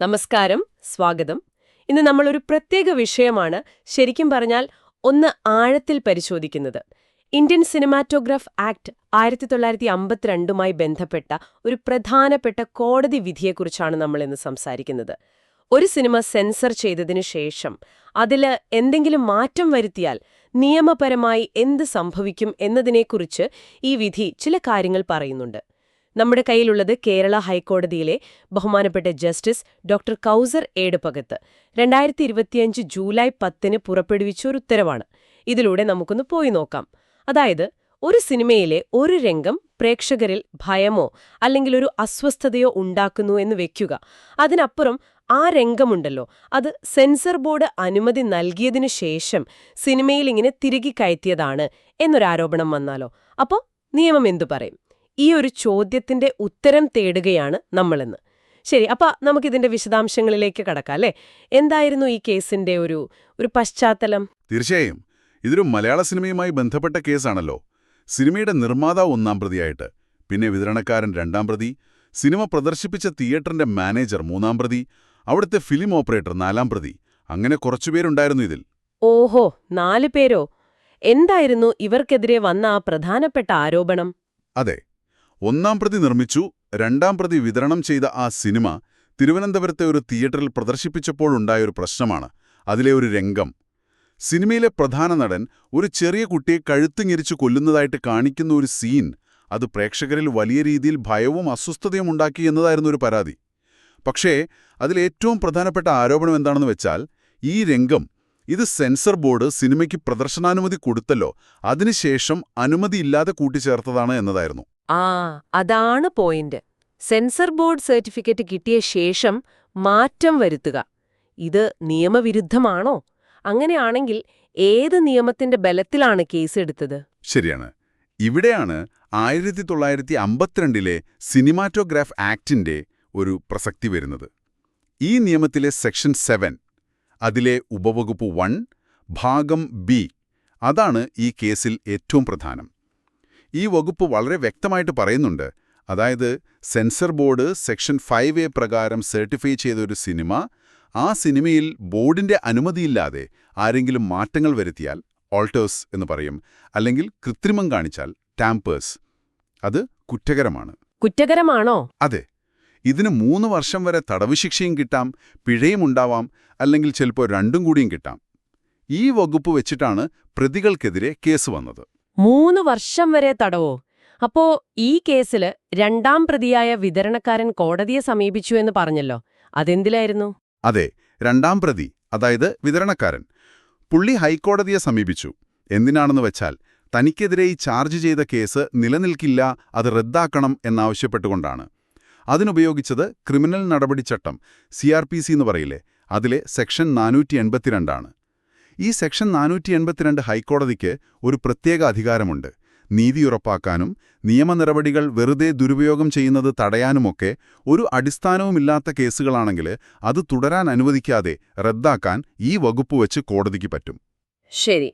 നമസ്കാരം, സ്വാഗതം. ഇന്ന് നമ്മളൊരു പ്രത്യേക വിഷയമാണ് ശരിക്കും പറഞ്ഞാൽ ഒന്ന് ആഴത്തിൽ പരിശോധിക്കുന്നത്. ഇന്ത്യൻ സിനിമാറ്റോഗ്രാഫ് ആക്ട് 1952മായി ബന്ധപ്പെട്ട ഒരു പ്രധാനപ്പെട്ട കോടതി വിധിയെക്കുറിച്ചാണ് നമ്മളിന്ന് സംസാരിക്കുന്നത്. ഒരു സിനിമ സെൻസർ ചെയ്തതിനു ശേഷം അതിൽ എന്തെങ്കിലും മാറ്റം വരുത്തിയാൽ നിയമപരമായി എന്ത് സംഭവിക്കും എന്നതിനെക്കുറിച്ച് ഈ വിധി ചില കാര്യങ്ങൾ പറയുന്നുണ്ട്. നമ്മുടെ കയ്യിലുള്ളത് കേരള ഹൈക്കോടതിയിലെ ബഹുമാനപ്പെട്ട ജസ്റ്റിസ് ഡോക്ടർ കൗസർ ഏടുപകത്ത് 2025 ജൂലൈ 10 പുറപ്പെടുവിച്ച ഒരു ഉത്തരവാണ്. ഇതിലൂടെ നമുക്കൊന്ന് പോയി നോക്കാം. അതായത്, ഒരു സിനിമയിലെ ഒരു രംഗം പ്രേക്ഷകരിൽ ഭയമോ അല്ലെങ്കിൽ ഒരു അസ്വസ്ഥതയോ ഉണ്ടാക്കുന്നു എന്ന് വെക്കുക. അതിനപ്പുറം ആ രംഗമുണ്ടല്ലോ, അത് സെൻസർ ബോർഡ് അനുമതി നൽകിയതിനു ശേഷം സിനിമയിൽ ഇങ്ങനെ തിരികെ കയറ്റിയതാണ് എന്നൊരാരോപണം വന്നാലോ, അപ്പോൾ നിയമം എന്തു പറയും? ഈ ഒരു ചോദ്യത്തിന്റെ ഉത്തരം തേടുകയാണ് നമ്മളിന്ന്. ശരി, അപ്പൊ നമുക്കിതിന്റെ വിശദാംശങ്ങളിലേക്ക് കടക്കാം അല്ലേ? എന്തായിരുന്നു ഈ കേസിന്റെ ഒരു പശ്ചാത്തലം? തീർച്ചയായും ഇതൊരു മലയാള സിനിമയുമായി ബന്ധപ്പെട്ട കേസാണല്ലോ. സിനിമയുടെ നിർമ്മാതാവ് 1-ാം പ്രതിയായിട്ട്, പിന്നെ വിതരണക്കാരൻ 2-ാം പ്രതി, സിനിമ പ്രദർശിപ്പിച്ച തിയേറ്ററിന്റെ മാനേജർ 3-ാം പ്രതി, അവിടുത്തെ ഫിലിം ഓപ്പറേറ്റർ 4-ാം പ്രതി, അങ്ങനെ കുറച്ചുപേരുണ്ടായിരുന്നു ഇതിൽ. ഓഹോ, 4 പേരോ? എന്തായിരുന്നു ഇവർക്കെതിരെ വന്ന ആ പ്രധാനപ്പെട്ട ആരോപണം? അതെ, 1-ാം പ്രതി നിർമ്മിച്ചു, 2-ാം പ്രതി വിതരണം ചെയ്ത ആ സിനിമ തിരുവനന്തപുരത്തെ ഒരു തിയേറ്ററിൽ പ്രദർശിപ്പിച്ചപ്പോഴുണ്ടായൊരു പ്രശ്നമാണ് അതിലെ ഒരു രംഗം. സിനിമയിലെ പ്രധാന നടൻ ഒരു ചെറിയ കുട്ടിയെ കഴുത്തുഞെരിച്ചു കൊല്ലുന്നതായിട്ട് കാണിക്കുന്ന ഒരു സീൻ, അത് പ്രേക്ഷകരിൽ വലിയ രീതിയിൽ ഭയവും അസ്വസ്ഥതയും ഉണ്ടാക്കി എന്നതായിരുന്നു ഒരു പരാതി. പക്ഷേ അതിലേറ്റവും പ്രധാനപ്പെട്ട ആരോപണം എന്താണെന്ന് വെച്ചാൽ, ഈ രംഗം ഇത് സെൻസർ ബോർഡ് സിനിമയ്ക്ക് പ്രദർശനാനുമതി കൊടുത്തല്ലോ, അതിനുശേഷം അനുമതിയില്ലാതെ കൂട്ടിച്ചേർത്തതാണ് എന്നതായിരുന്നു. അതാണ് പോയിന്റ്. സെൻസർ ബോർഡ് സർട്ടിഫിക്കറ്റ് കിട്ടിയ ശേഷം മാറ്റം വരുത്തുക. ഇത് നിയമവിരുദ്ധമാണോ? അങ്ങനെയാണെങ്കിൽ ഏത് നിയമത്തിന്റെ ബലത്തിലാണ് കേസെടുത്തത്? ശരിയാണ്. ഇവിടെയാണ് 1952ലെ സിനിമാറ്റോഗ്രാഫ് ആക്ടിന്റെ ഒരു പ്രസക്തി വരുന്നത്. ഈ നിയമത്തിലെ സെക്ഷൻ 7, അതിലെ ഉപവകുപ്പ് 1, ഭാഗം ബി, അതാണ് ഈ കേസിൽ ഏറ്റവും പ്രധാനം. ഈ വകുപ്പ് വളരെ വ്യക്തമായിട്ട് പറയുന്നുണ്ട്, അതായത് സെൻസർ ബോർഡ് സെക്ഷൻ 5A പ്രകാരം സർട്ടിഫൈ ചെയ്ത ഒരു സിനിമ, ആ സിനിമയിൽ ബോർഡിന്റെ അനുമതിയില്ലാതെ ആരെങ്കിലും മാറ്റങ്ങൾ വരുത്തിയാൽ, ഓൾട്ടേഴ്സ് എന്ന് പറയും, അല്ലെങ്കിൽ കൃത്രിമം കാണിച്ചാൽ, ടാമ്പേഴ്സ്, അത് കുറ്റകരമാണ്. കുറ്റകരമാണോ? അതെ. ഇതിന് 3 വർഷം വരെ തടവ് ശിക്ഷയും കിട്ടാം, പിഴയും ഉണ്ടാവാം, അല്ലെങ്കിൽ ചിലപ്പോൾ രണ്ടും കൂടിയും കിട്ടാം. ഈ വകുപ്പ് വെച്ചിട്ടാണ് പ്രതികൾക്കെതിരെ കേസ് വന്നത്. 3 വർഷം വരെ തടവോ? അപ്പോ ഈ കേസില് 2-ാം പ്രതിയായ വിതരണക്കാരൻ കോടതിയെ സമീപിച്ചു എന്ന് പറഞ്ഞല്ലോ, അതെന്തിലായിരുന്നു? അതെ, 2-ാം പ്രതി, അതായത് വിതരണക്കാരൻ, പുള്ളി ഹൈക്കോടതിയെ സമീപിച്ചു. എന്തിനാണെന്ന് വെച്ചാൽ, തനിക്കെതിരെ ഈ ചാർജ് ചെയ്ത കേസ് നിലനിൽക്കില്ല, അത് റദ്ദാക്കണം എന്നാവശ്യപ്പെട്ടുകൊണ്ടാണ്. അതിനുപയോഗിച്ചത് ക്രിമിനൽ നടപടിച്ചട്ടം, CRPC എന്ന് പറയില്ലേ, അതിലെ സെക്ഷൻ 482 ആണ്. ഈ സെക്ഷൻ 482 ഹൈക്കോടതിക്ക് ഒരു പ്രത്യേക അധികാരമുണ്ട്. നീതി ഉറപ്പാക്കാനും നിയമനടപടികൾ വെറുതെ ദുരുപയോഗം ചെയ്യുന്നത് തടയാനുമൊക്കെ ഒരു അടിസ്ഥാനവുമില്ലാത്ത കേസുകളാണെങ്കിൽ അത് തുടരാൻ അനുവദിക്കാതെ റദ്ദാക്കാൻ ഈ വകുപ്പ് വെച്ച് കോടതിക്ക് പറ്റും. ശരി,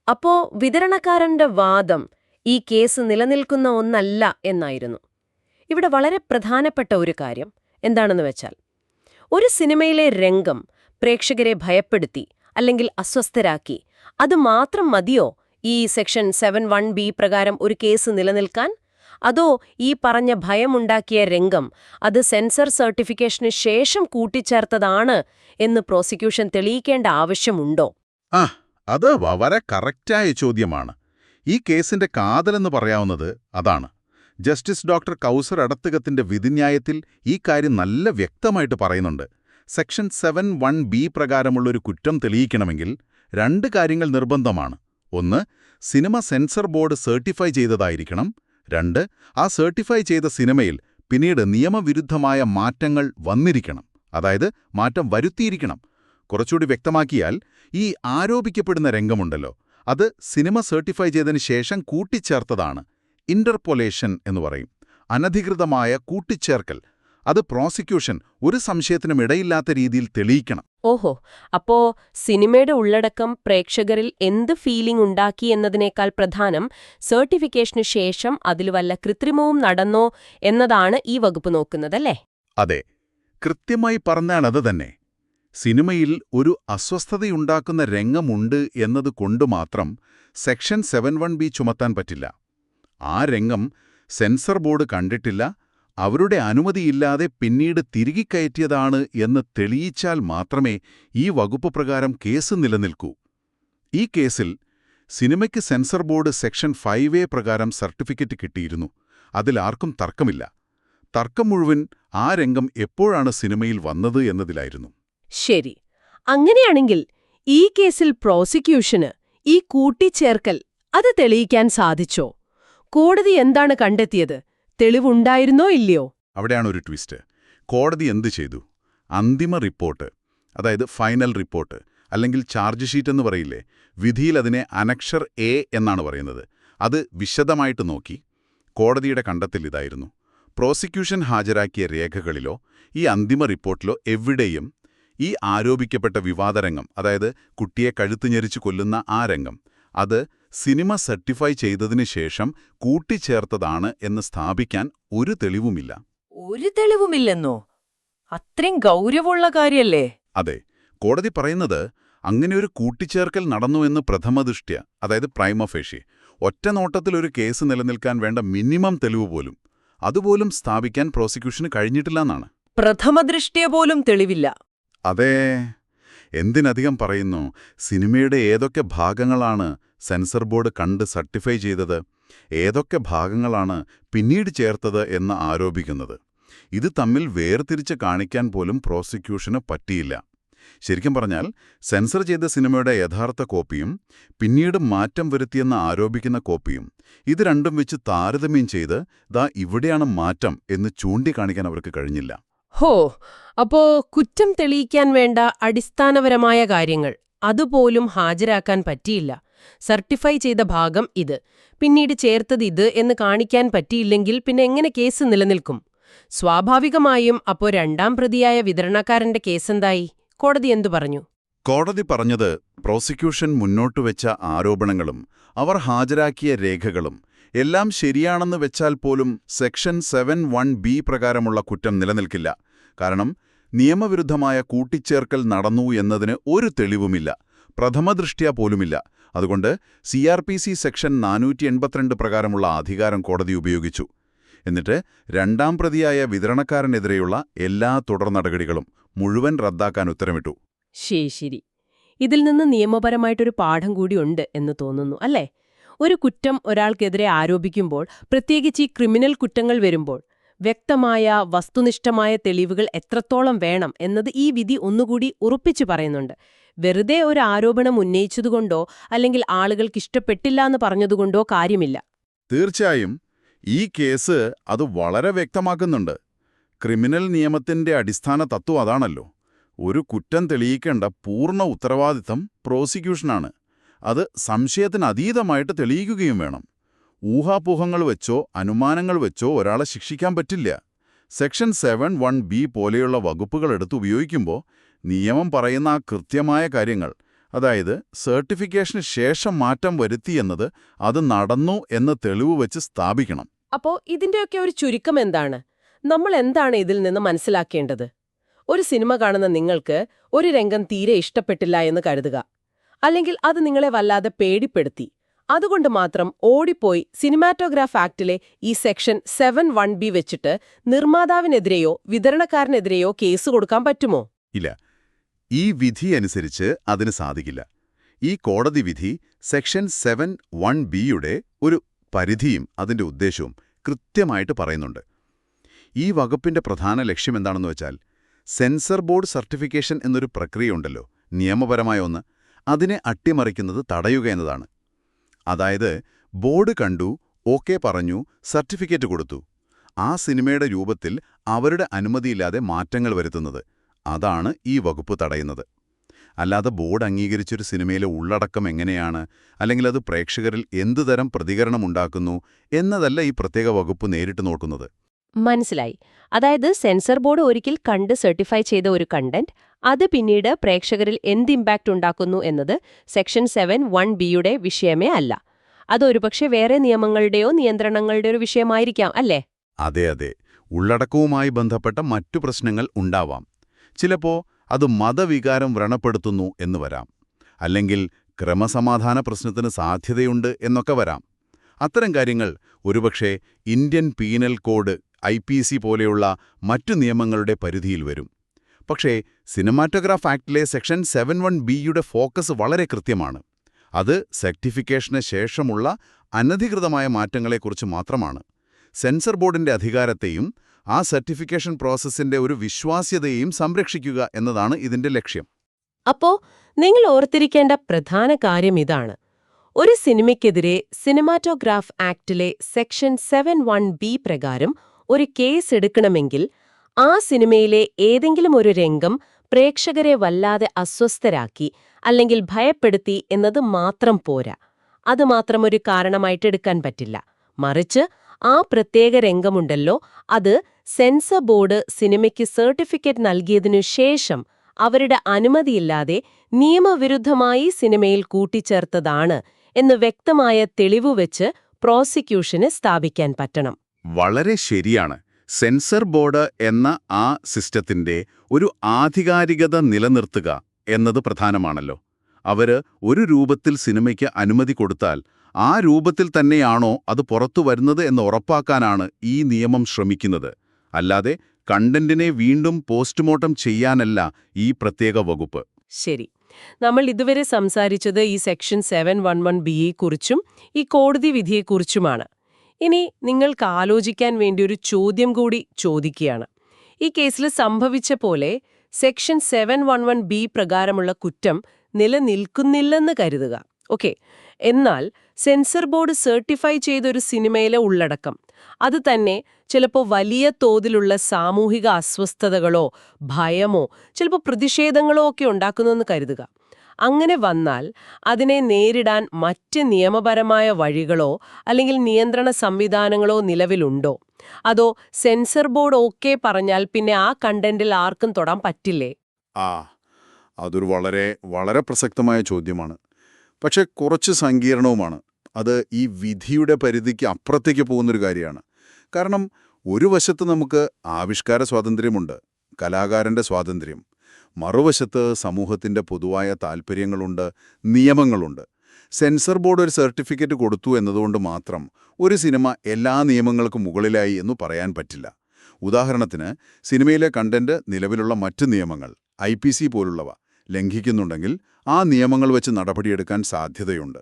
അപ്പോ വിതരണക്കാരന്റെ വാദം ഈ കേസ് നിലനിൽക്കുന്ന ഒന്നല്ല എന്നായിരുന്നു. ഇവിടെ വളരെ പ്രധാനപ്പെട്ട ഒരു കാര്യം എന്താണെന്ന് വെച്ചാൽ, ഒരു സിനിമയിലെ രംഗം പ്രേക്ഷകരെ ഭയപ്പെടുത്തി അല്ലെങ്കിൽ അസ്വസ്ഥരാക്കി, അത് മാത്രം മതിയോ ഈ സെക്ഷൻ 7(1)(b) പ്രകാരം ഒരു കേസ് നിലനിൽക്കാൻ? അതോ ഈ പറഞ്ഞ ഭയമുണ്ടാക്കിയ രംഗം അത് സെൻസർ സർട്ടിഫിക്കേഷന് ശേഷം കൂട്ടിച്ചേർത്തതാണ് എന്ന് പ്രോസിക്യൂഷൻ തെളിയിക്കേണ്ട ആവശ്യമുണ്ടോ? അത് വളരെ കറക്റ്റായ ചോദ്യമാണ്. ഈ കേസിന്റെ കാതലെന്ന് പറയാവുന്നത് അതാണ്. ജസ്റ്റിസ് ഡോക്ടർ കൗസർ എടത്തുകത്തിന്റെ വിധിന്യായത്തിൽ ഈ കാര്യം നല്ല വ്യക്തമായിട്ട് പറയുന്നുണ്ട്. സെക്ഷൻ 7(1)(b) പ്രകാരമുള്ളൊരു കുറ്റം തെളിയിക്കണമെങ്കിൽ 2 കാര്യങ്ങൾ നിർബന്ധമാണ്. 1, സിനിമ സെൻസർ ബോർഡ് സർട്ടിഫൈ ചെയ്തതായിരിക്കണം. 2, ആ സർട്ടിഫൈ ചെയ്ത സിനിമയിൽ പിന്നീട് നിയമവിരുദ്ധമായ മാറ്റങ്ങൾ വന്നിരിക്കണം, അതായത് മാറ്റം വരുത്തിയിരിക്കണം. കുറച്ചുകൂടി വ്യക്തമാക്കിയാൽ, ഈ ആരോപിക്കപ്പെടുന്ന രംഗമുണ്ടല്ലോ, അത് സിനിമ സർട്ടിഫൈ ചെയ്തതിന് ശേഷം കൂട്ടിച്ചേർത്തതാണ്. ഇന്റർപോലേഷൻ എന്ന് പറയും, അനധികൃതമായ കൂട്ടിച്ചേർക്കൽ. അത് പ്രോസിക്യൂഷൻ ഒരു സംശയത്തിനും ഇടയില്ലാത്ത രീതിയിൽ തെളിയിക്കണം. ഓഹോ, അപ്പോ സിനിമയുടെ ഉള്ളടക്കം പ്രേക്ഷകരിൽ എന്ത് ഫീലിംഗ് ഉണ്ടാക്കി എന്നതിനേക്കാൾ പ്രധാനം സർട്ടിഫിക്കേഷന് ശേഷം അതിൽ വല്ല കൃത്രിമവും നടന്നോ എന്നതാണ് ഈ വകുപ്പ് നോക്കുന്നതല്ലേ? അതെ, കൃത്യമായി പറഞ്ഞാൽ അത് തന്നെ. സിനിമയിൽ ഒരു അസ്വസ്ഥതയുണ്ടാക്കുന്ന രംഗമുണ്ട് എന്നതുകൊണ്ട് മാത്രം സെക്ഷൻ 71B ചുമത്താൻ പറ്റില്ല. ആ രംഗം സെൻസർ ബോർഡ് കണ്ടിട്ടില്ല, അവരുടെ അനുമതിയില്ലാതെ പിന്നീട് തിരികെ കയറ്റിയതാണ് എന്ന് തെളിയിച്ചാൽ മാത്രമേ ഈ വകുപ്പ് പ്രകാരം കേസ് നിലനിൽക്കൂ. ഈ കേസിൽ സിനിമയ്ക്ക് സെൻസർ ബോർഡ് സെക്ഷൻ 5A പ്രകാരം സർട്ടിഫിക്കറ്റ് കിട്ടിയിരുന്നു. അതിലാർക്കും തർക്കമില്ല. തർക്കം മുഴുവൻ ആ രംഗം എപ്പോഴാണ് സിനിമയിൽ വന്നത് എന്നതിലായിരുന്നു. ശരി. അങ്ങനെയാണെങ്കിൽ ഈ കേസിൽ പ്രോസിക്യൂഷന് ഈ കൂട്ടിച്ചേർക്കൽ അത് തെളിയിക്കാൻ സാധിച്ചോ? കോടതി എന്താണ് കണ്ടെത്തിയത്? തെളിവുണ്ടായിരുന്നോ ഇല്ലയോ? അവിടെയാണ് ഒരു ട്വിസ്റ്റ്. കോടതി എന്ത് ചെയ്തു? അന്തിമ റിപ്പോർട്ട്, അതായത് ഫൈനൽ റിപ്പോർട്ട്, അല്ലെങ്കിൽ ചാർജ് ഷീറ്റ് എന്ന് പറയില്ലേ, വിധിയിൽ അതിനെ അനക്ഷർ എ എന്നാണ് പറയുന്നത്. അത് വിശദമായിട്ട് നോക്കി. കോടതിയുടെ കണ്ടെത്തൽ ഇതായിരുന്നു: പ്രോസിക്യൂഷൻ ഹാജരാക്കിയ രേഖകളിലോ ഈ അന്തിമ റിപ്പോർട്ടിലോ എവിടെയും ഈ ആരോപിക്കപ്പെട്ട വിവാദരംഗം, അതായത് കുട്ടിയെ കഴുത്ത് ഞെരിച്ചു കൊല്ലുന്ന ആ രംഗം, അത് സിനിമ സർട്ടിഫൈ ചെയ്തതിനു ശേഷം കൂട്ടിച്ചേർത്തതാണ് എന്ന് സ്ഥാപിക്കാൻ ഒരു തെളിവുമില്ല. ഒരു തെളിവുമില്ലെന്നോ? അത്രയും ഗൗരവമുള്ള കാര്യല്ലേ? അതെ. കോടതി പറയുന്നത് അങ്ങനെയൊരു കൂട്ടിച്ചേർക്കൽ നടന്നുവെന്ന് പ്രഥമദൃഷ്ട്യ, അതായത് പ്രൈമ ഫേഷ്യേ, ഒറ്റ നോട്ടത്തിലൊരു കേസ് നിലനിൽക്കാൻ വേണ്ട മിനിമം തെളിവ് പോലും അതുപോലും സ്ഥാപിക്കാൻ പ്രോസിക്യൂഷന് കഴിഞ്ഞിട്ടില്ലെന്നാണ്. പ്രഥമദൃഷ്ട്യ പോലും തെളിവില്ല. അതേ. എന്തിനധികം പറയുന്നു, സിനിമയുടെ ഏതൊക്കെ ഭാഗങ്ങളാണ് സെൻസർ ബോർഡ് കണ്ട് സർട്ടിഫൈ ചെയ്തത്, ഏതൊക്കെ ഭാഗങ്ങളാണ് പിന്നീട് ചേർത്തത് എന്ന് ആരോപിക്കുന്നത്. ഇത് തമ്മിൽ വേർതിരിച്ച് കാണിക്കാൻ പോലും പ്രോസിക്യൂഷന് പറ്റിയില്ല. ശരിക്കും പറഞ്ഞാൽ സെൻസർ ചെയ്ത സിനിമയുടെ യഥാർത്ഥ കോപ്പിയും പിന്നീട് മാറ്റം വരുത്തിയെന്ന് ആരോപിക്കുന്ന കോപ്പിയും, ഇത് രണ്ടും വെച്ച് താരതമ്യം ചെയ്ത് ദാ ഇവിടെയാണ് മാറ്റം എന്ന് ചൂണ്ടിക്കാണിക്കാൻ അവർക്ക് കഴിഞ്ഞില്ല. ഹോ, അപ്പോ കുറ്റം തെളിയിക്കാൻ വേണ്ട അടിസ്ഥാനപരമായ കാര്യങ്ങൾ അതുപോലും ഹാജരാക്കാൻ പറ്റിയില്ല. സർട്ടിഫൈ ചെയ്ത ഭാഗം ഇത്, പിന്നീട് ചേർത്തത് ഇത് എന്ന് കാണിക്കാൻ പറ്റിയില്ലെങ്കിൽ പിന്നെ എങ്ങനെ കേസ് നിലനിൽക്കും? സ്വാഭാവികമായും അപ്പോ രണ്ടാം പ്രതിയായ വിതരണക്കാരന്റെ കേസെന്തായി? കോടതി എന്തു പറഞ്ഞു? കോടതി പറഞ്ഞത് പ്രോസിക്യൂഷൻ മുന്നോട്ടുവെച്ച ആരോപണങ്ങളും അവർ ഹാജരാക്കിയ രേഖകളും എല്ലാം ശരിയാണെന്ന് വെച്ചാൽ പോലും സെക്ഷൻ 71B പ്രകാരമുള്ള കുറ്റം നിലനിൽക്കില്ല. കാരണം നിയമവിരുദ്ധമായ കൂട്ടിച്ചേർക്കൽ നടന്നു എന്നതിന് ഒരു തെളിവുമില്ല, പ്രഥമദൃഷ്ട്യാ പോലുമില്ല. അതുകൊണ്ട് CRPC സെക്ഷൻ 482 പ്രകാരമുള്ള അധികാരം കോടതി ഉപയോഗിച്ചു. എന്നിട്ട് രണ്ടാം പ്രതിയായ വിതരണക്കാരനെതിരെയുള്ള എല്ലാ തുടർ നടപടികളും മുഴുവൻ റദ്ദാക്കാൻ ഉത്തരവിട്ടു. ശരി. ഇതിൽ നിന്ന് നിയമപരമായിട്ടൊരു പാഠം കൂടിയുണ്ട് എന്ന് തോന്നുന്നു, അല്ലേ? ഒരു കുറ്റം ഒരാൾക്കെതിരെ ആരോപിക്കുമ്പോൾ, പ്രത്യേകിച്ച് ഈ ക്രിമിനൽ കുറ്റങ്ങൾ വരുമ്പോൾ, വ്യക്തമായ വസ്തുനിഷ്ഠമായ തെളിവുകൾ എത്രത്തോളം വേണം എന്നത് ഈ വിധി ഒന്നുകൂടി ഉറപ്പിച്ചു പറയുന്നുണ്ട്. വെറുതെ ഒരു ആരോപണം ഉന്നയിച്ചതുകൊണ്ടോ അല്ലെങ്കിൽ ആളുകൾക്ക് ഇഷ്ടപ്പെട്ടില്ല എന്ന് പറഞ്ഞതുകൊണ്ടോ കാര്യമില്ല. തീർച്ചയായും ഈ കേസ് അത് വളരെ വ്യക്തമാക്കുന്നുണ്ട്. ക്രിമിനൽ നിയമത്തിന്റെ അടിസ്ഥാന തത്വം അതാണല്ലോ. ഒരു കുറ്റം തെളിയിക്കേണ്ട പൂർണ്ണ ഉത്തരവാദിത്തം പ്രോസിക്യൂഷനാണ്. അത് സംശയത്തിനതീതമായിട്ട് തെളിയിക്കുകയും വേണം. ഊഹാപോഹങ്ങൾ വെച്ചോ അനുമാനങ്ങൾ വെച്ചോ ഒരാളെ ശിക്ഷിക്കാൻ പറ്റില്ല. സെക്ഷൻ 71B പോലെയുള്ള വകുപ്പുകൾ എടുത്ത് ഉപയോഗിക്കുമ്പോൾ നിയമം പറയുന്ന ആ കൃത്യമായ കാര്യങ്ങൾ, അതായത് സർട്ടിഫിക്കേഷന് ശേഷം മാറ്റം വരുത്തിയെന്നത് അത് നടന്നു എന്ന് തെളിവ് വെച്ച് സ്ഥാപിക്കണം. അപ്പോ ഇതിന്റെയൊക്കെ ഒരു ചുരുക്കം എന്താണ്? നമ്മൾ എന്താണ് ഇതിൽ നിന്ന് മനസ്സിലാക്കേണ്ടത്? ഒരു സിനിമ കാണുന്ന നിങ്ങൾക്ക് ഒരു രംഗം തീരെ ഇഷ്ടപ്പെട്ടില്ല എന്ന് കരുതുക. അല്ലെങ്കിൽ അത് നിങ്ങളെ വല്ലാതെ പേടിപ്പെടുത്തി. അതുകൊണ്ട് മാത്രം ഓടിപ്പോയി സിനിമാറ്റോഗ്രാഫ് ആക്ടിലെ ഈ സെക്ഷൻ 71B വെച്ചിട്ട് നിർമ്മാതാവിനെതിരെയോ വിതരണക്കാരനെതിരെയോ കേസ് കൊടുക്കാൻ പറ്റുമോ? ഇല്ല. ഈ വിധി അനുസരിച്ച് അതിന് സാധിക്കില്ല. ഈ കോടതി വിധി സെക്ഷൻ 71Bയുടെ ഒരു പരിധിയും അതിന്റെ ഉദ്ദേശവും കൃത്യമായിട്ട് പറയുന്നുണ്ട്. ഈ വകുപ്പിന്റെ പ്രധാന ലക്ഷ്യം എന്താണെന്ന് വെച്ചാൽ, സെൻസർ ബോർഡ് സർട്ടിഫിക്കേഷൻ എന്നൊരു പ്രക്രിയയുണ്ടല്ലോ, നിയമപരമായ ഒന്ന്, അതിനെ അട്ടിമറിക്കുന്നത് തടയുക എന്നതാണ്. അതായത് ബോർഡ് കണ്ടു, ഓക്കെ പറഞ്ഞു, സർട്ടിഫിക്കറ്റ് കൊടുത്തു, ആ സിനിമയുടെ രൂപത്തിൽ അവരുടെ അനുമതിയില്ലാതെ മാറ്റങ്ങൾ വരുത്തുന്നത്, അതാണ് ഈ വകുപ്പ് തടയുന്നത്. അല്ലാതെ ബോർഡ് അംഗീകരിച്ചൊരു സിനിമയിലെ ഉള്ളടക്കം എങ്ങനെയാണ്, അല്ലെങ്കിൽ അത് പ്രേക്ഷകരിൽ എന്തുതരം പ്രതികരണം ഉണ്ടാക്കുന്നു എന്നതല്ല ഈ പ്രത്യേക വകുപ്പ് നേരിട്ട് നോക്കുന്നത്. മനസ്സിലായി. അതായത് സെൻസർ ബോർഡ് ഒരിക്കൽ കണ്ട് സർട്ടിഫൈ ചെയ്ത ഒരു കണ്ടന്റ് അത് പിന്നീട് പ്രേക്ഷകരിൽ എന്ത് ഇമ്പാക്റ്റ് ഉണ്ടാക്കുന്നു എന്നത് സെക്ഷൻ 71Bയുടെ വിഷയമേ അല്ല. അത് ഒരുപക്ഷെ വേറെ നിയമങ്ങളുടെയോ നിയന്ത്രണങ്ങളുടെയോ ഒരു വിഷയമായിരിക്കാം, അല്ലേ? അതെ. ഉള്ളടക്കവുമായി ബന്ധപ്പെട്ട മറ്റു പ്രശ്നങ്ങൾ ഉണ്ടാവാം. ചിലപ്പോൾ അത് മതവികാരം വ്രണപ്പെടുത്തുന്നു എന്ന് വരാം. അല്ലെങ്കിൽ ക്രമസമാധാന പ്രശ്നത്തിന് സാധ്യതയുണ്ട് എന്നൊക്കെ വരാം. അത്തരം കാര്യങ്ങൾ ഒരുപക്ഷെ ഇന്ത്യൻ പീനൽ കോഡ് IPC പോലെയുള്ള മറ്റു നിയമങ്ങളുടെ പരിധിയിൽ വരും. പക്ഷേ സിനിമാറ്റോഗ്രാഫ് ആക്ടിലെ സെക്ഷൻ 71B ഫോക്കസ് വളരെ കൃത്യമാണ്. അത് സർട്ടിഫിക്കേഷന് ശേഷമുള്ള അനധികൃതമായ മാറ്റങ്ങളെക്കുറിച്ച് മാത്രമാണ്. സെൻസർ ബോർഡിന്റെ അധികാരത്തെയും ആ സർട്ടിഫിക്കേഷൻ പ്രോസസ്സിന്റെ ഒരു വിശ്വാസ്യതയെയും സംരക്ഷിക്കുക എന്നതാണ് ഇതിന്റെ ലക്ഷ്യം. അപ്പോ നിങ്ങൾ ഓർത്തിരിക്കേണ്ട പ്രധാന കാര്യം ഇതാണ്: ഒരു സിനിമയ്ക്കെതിരെ സിനിമാറ്റോഗ്രാഫ് ആക്ടിലെ സെക്ഷൻ 71B പ്രകാരം ഒരു കേസ് എടുക്കണമെങ്കിൽ ആ സിനിമയിലെ ഏതെങ്കിലും ഒരു രംഗം പ്രേക്ഷകരെ വല്ലാതെ അസ്വസ്ഥരാക്കി അല്ലെങ്കിൽ ഭയപ്പെടുത്തി എന്നത് മാത്രം പോരാ. അത് മാത്രം ഒരു കാരണമായിട്ട് എടുക്കാൻ പറ്റില്ല. മറിച്ച് ആ പ്രത്യേക രംഗമുണ്ടല്ലോ, അത് സെൻസർ ബോർഡ് സിനിമയ്ക്ക് സർട്ടിഫിക്കറ്റ് നൽകിയതിനു ശേഷം അവരുടെ അനുമതിയില്ലാതെ നിയമവിരുദ്ധമായി സിനിമയിൽ കൂട്ടിച്ചേർത്തതാണ് എന്ന് വ്യക്തമായ തെളിവ് വെച്ച് പ്രോസിക്യൂഷന് സ്ഥാപിക്കാൻ പറ്റണം. വളരെ ശരിയാണ്. സെൻസർ ബോർഡ് എന്ന ആ സിസ്റ്റത്തിന്റെ ഒരു ആധികാരികത നിലനിർത്തുക എന്നത് പ്രധാനമാണല്ലോ. അവര് ഒരു രൂപത്തിൽ സിനിമയ്ക്ക് അനുമതി കൊടുത്താൽ ആ രൂപത്തിൽ തന്നെയാണോ അത് പുറത്തു വരുന്നത് എന്ന് ഉറപ്പാക്കാനാണ് ഈ നിയമം ശ്രമിക്കുന്നത്. അല്ലാതെ കണ്ടന്റിനെ വീണ്ടും പോസ്റ്റ്മോർട്ടം ചെയ്യാനല്ല ഈ പ്രത്യേക വകുപ്പ്. ശരി. നമ്മൾ ഇതുവരെ സംസാരിച്ചത് ഈ സെക്ഷൻ 711B-യെക്കുറിച്ചും ഈ കോടതി വിധിയെക്കുറിച്ചുമാണ്. ഇനി നിങ്ങൾക്ക് ആലോചിക്കാൻ വേണ്ടി ഒരു ചോദ്യം കൂടി ചോദിക്കുകയാണ്. ഈ കേസിൽ സംഭവിച്ച പോലെ സെക്ഷൻ 711B പ്രകാരമുള്ള കുറ്റം നിലനിൽക്കുന്നില്ലെന്ന് കരുതുക. ഓക്കെ. എന്നാൽ സെൻസർ ബോർഡ് സർട്ടിഫൈ ചെയ്തൊരു സിനിമയിലെ ഉള്ളടക്കം അത് തന്നെ ചിലപ്പോൾ വലിയ തോതിലുള്ള സാമൂഹിക അസ്വസ്ഥതകളോ ഭയമോ ചിലപ്പോൾ പ്രതിഷേധങ്ങളോ ഒക്കെ ഉണ്ടാക്കുന്നുവെന്ന് കരുതുക. അങ്ങനെ വന്നാൽ അതിനെ നേരിടാൻ മറ്റ് നിയമപരമായ വഴികളോ അല്ലെങ്കിൽ നിയന്ത്രണ സംവിധാനങ്ങളോ നിലവിലുണ്ടോ? അതോ സെൻസർ ബോർഡ് ഓക്കെ പറഞ്ഞാൽ പിന്നെ ആ കണ്ടന്റിൽ ആർക്കും തൊടാൻ പറ്റില്ലേ? അതൊരു വളരെ പ്രസക്തമായ ചോദ്യമാണ്. പക്ഷെ കുറച്ച് സങ്കീർണവുമാണ്. അത് ഈ വിധിയുടെ പരിധിക്ക് അപ്പുറത്തേക്ക് പോകുന്നൊരു കാര്യമാണ്. കാരണം ഒരു വശത്ത് നമുക്ക് ആവിഷ്കാര സ്വാതന്ത്ര്യമുണ്ട്, കലാകാരന്റെ സ്വാതന്ത്ര്യം. മറുവശത്ത് സമൂഹത്തിന്റെ പൊതുവായ താൽപ്പര്യങ്ങളുണ്ട്, നിയമങ്ങളുണ്ട്. സെൻസർ ബോർഡ് ഒരു സർട്ടിഫിക്കറ്റ് കൊടുത്തു എന്നതുകൊണ്ട് മാത്രം ഒരു സിനിമ എല്ലാ നിയമങ്ങൾക്കും മുകളിലായി എന്ന് പറയാൻ പറ്റില്ല. ഉദാഹരണത്തിന്, സിനിമയിലെ കണ്ടന്റ് നിലവിലുള്ള മറ്റ് നിയമങ്ങൾ, IPC പോലുള്ളവ ലംഘിക്കുന്നുണ്ടെങ്കിൽ ആ നിയമങ്ങൾ വെച്ച് നടപടിയെടുക്കാൻ സാധ്യതയുണ്ട്.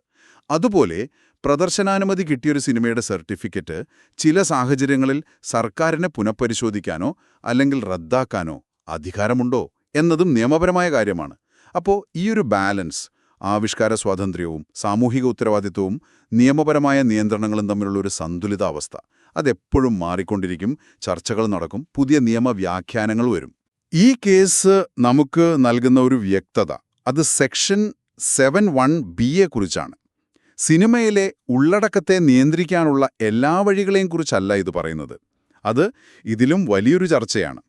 അതുപോലെ പ്രദർശനാനുമതി കിട്ടിയൊരു സിനിമയുടെ സർട്ടിഫിക്കറ്റ് ചില സാഹചര്യങ്ങളിൽ സർക്കാരിനെ പുനഃപരിശോധിക്കാനോ അല്ലെങ്കിൽ റദ്ദാക്കാനോ അധികാരമുണ്ടോ എന്നതും നിയമപരമായ കാര്യമാണ്. അപ്പോൾ ഈയൊരു ബാലൻസ്, ആവിഷ്കാര സ്വാതന്ത്ര്യവും സാമൂഹിക ഉത്തരവാദിത്വവും നിയമപരമായ നിയന്ത്രണങ്ങളും തമ്മിലുള്ള ഒരു സന്തുലിതാവസ്ഥ, അതെപ്പോഴും മാറിക്കൊണ്ടിരിക്കും. ചർച്ചകൾ നടക്കും, പുതിയ നിയമവ്യാഖ്യാനങ്ങൾ വരും. ഈ കേസ് നമുക്ക് നൽകുന്ന ഒരു വ്യക്തത അത് സെക്ഷൻ 71B-യെക്കുറിച്ചാണ്. സിനിമയിലെ ഉള്ളടക്കത്തെ നിയന്ത്രിക്കാനുള്ള എല്ലാ വഴികളെയും കുറിച്ചല്ല ഇത് പറയുന്നത്. അത് ഇതിലും വലിയൊരു ചർച്ചയാണ്.